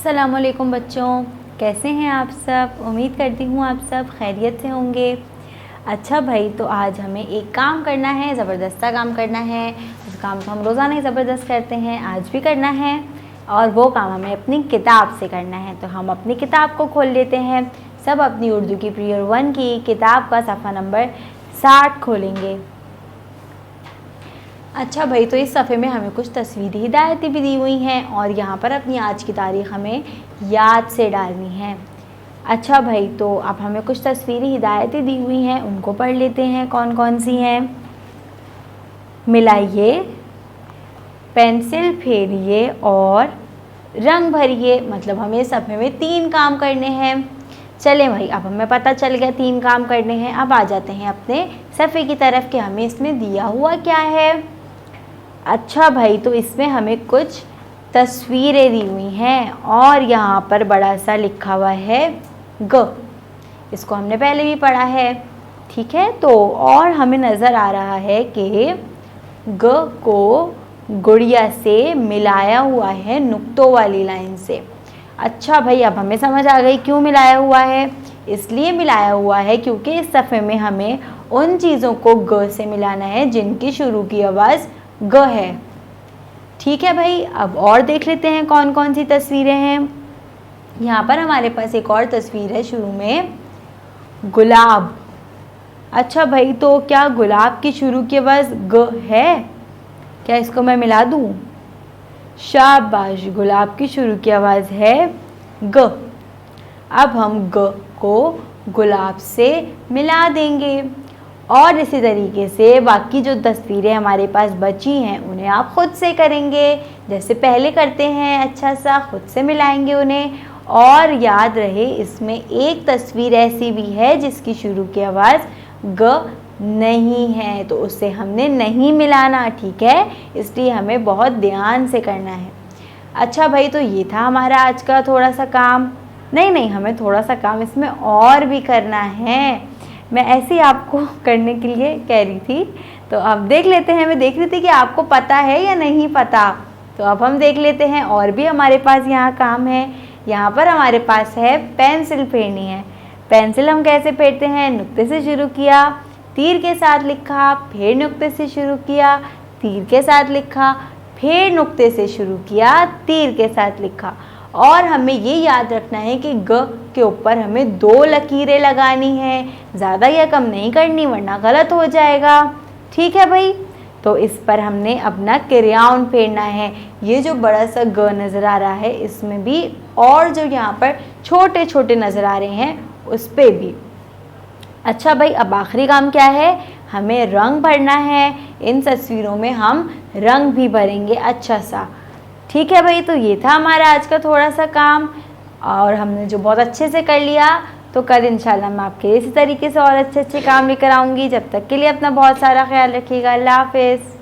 अस्सलामुअलैकुम बच्चों, कैसे हैं आप सब। उम्मीद करती हूँ आप सब खैरियत से होंगे। अच्छा भाई, तो आज हमें एक काम करना है, ज़बरदस्त काम करना है। उस काम को हम रोज़ाना ही ज़बरदस्त करते हैं, आज भी करना है और वो काम हमें अपनी किताब से करना है। तो हम अपनी किताब को खोल लेते हैं। सब अपनी उर्दू की प्रियर 1 की किताब का सफ़ा नंबर 60 खोलेंगे। अच्छा भाई, तो इस सफ़े में हमें कुछ तस्वीरी हिदायतें भी दी हुई हैं और यहाँ पर अपनी आज की तारीख़ हमें याद से डालनी है। अच्छा भाई, तो अब हमें कुछ तस्वीरी हिदायतें दी हुई हैं, उनको पढ़ लेते हैं। कौन कौन सी हैं? मिलाइए, पेंसिल फेरिए और रंग भरिए। मतलब हमें सफ़े में 3 काम करने हैं। चलें भाई, अब हमें पता चल गया 3 काम करने हैं। अब आ जाते हैं अपने सफ़े की तरफ कि हमें इसमें दिया हुआ क्या है। अच्छा भाई, तो इसमें हमें कुछ तस्वीरें दी हुई हैं और यहाँ पर बड़ा सा लिखा हुआ है ग। इसको हमने पहले भी पढ़ा है, ठीक है। तो और हमें नज़र आ रहा है कि ग को गुड़िया से मिलाया हुआ है नुक्तों वाली लाइन से। अच्छा भाई, अब हमें समझ आ गई क्यों मिलाया हुआ है। इसलिए मिलाया हुआ है क्योंकि इस सफ़े में हमें उन चीज़ों को ग से मिलाना है जिनकी शुरू की आवाज़ ग है, ठीक है भाई। अब और देख लेते हैं कौन कौन सी तस्वीरें हैं। यहाँ पर हमारे पास एक और तस्वीर है, शुरू में गुलाब। अच्छा भाई, तो क्या गुलाब की शुरू की आवाज़ ग है? क्या इसको मैं मिला दूँ? शाबाश, गुलाब की शुरू की आवाज़ है ग। अब हम ग को गुलाब से मिला देंगे और इसी तरीके से बाकी जो तस्वीरें हमारे पास बची हैं उन्हें आप ख़ुद से करेंगे, जैसे पहले करते हैं। अच्छा सा ख़ुद से मिलाएंगे उन्हें। और याद रहे, इसमें एक तस्वीर ऐसी भी है जिसकी शुरू की आवाज़ ग नहीं है, तो उससे हमने नहीं मिलाना, ठीक है। इसलिए हमें बहुत ध्यान से करना है। अच्छा भाई, तो ये था हमारा आज का थोड़ा सा काम। नहीं, हमें थोड़ा सा काम इसमें और भी करना है। मैं ऐसे ही आपको करने के लिए कह रही थी, तो अब देख लेते हैं। मैं देख रही थी कि आपको पता है या नहीं पता, तो अब हम देख लेते हैं। और भी हमारे पास यहाँ काम है। यहाँ पर हमारे पास है पेंसिल फेरनी है। पेंसिल हम कैसे फेरते हैं? नुक्ते से शुरू किया, तीर के साथ लिखा, फिर नुक्ते से शुरू किया, तीर के साथ लिखा, फिर नुक्ते से शुरू किया, तीर के साथ लिखा। और हमें ये याद रखना है कि ग के ऊपर हमें 2 लकीरें लगानी है, ज़्यादा या कम नहीं करनी वरना गलत हो जाएगा, ठीक है भाई। तो इस पर हमने अपना क्रेयॉन फेरना है। ये जो बड़ा सा ग नज़र आ रहा है, इसमें भी और जो यहाँ पर छोटे छोटे नज़र आ रहे हैं उस पर भी। अच्छा भाई, अब आखिरी काम क्या है? हमें रंग भरना है। इन तस्वीरों में हम रंग भी भरेंगे अच्छा सा, ठीक है भाई। तो ये था हमारा आज का थोड़ा सा काम और हमने जो बहुत अच्छे से कर लिया। तो कल इंशाल्लाह मैं आपके लिए इसी तरीके से और अच्छे अच्छे काम लेकर आऊँगी। जब तक के लिए अपना बहुत सारा ख्याल रखिएगा। अल्लाह हाफ़िज़।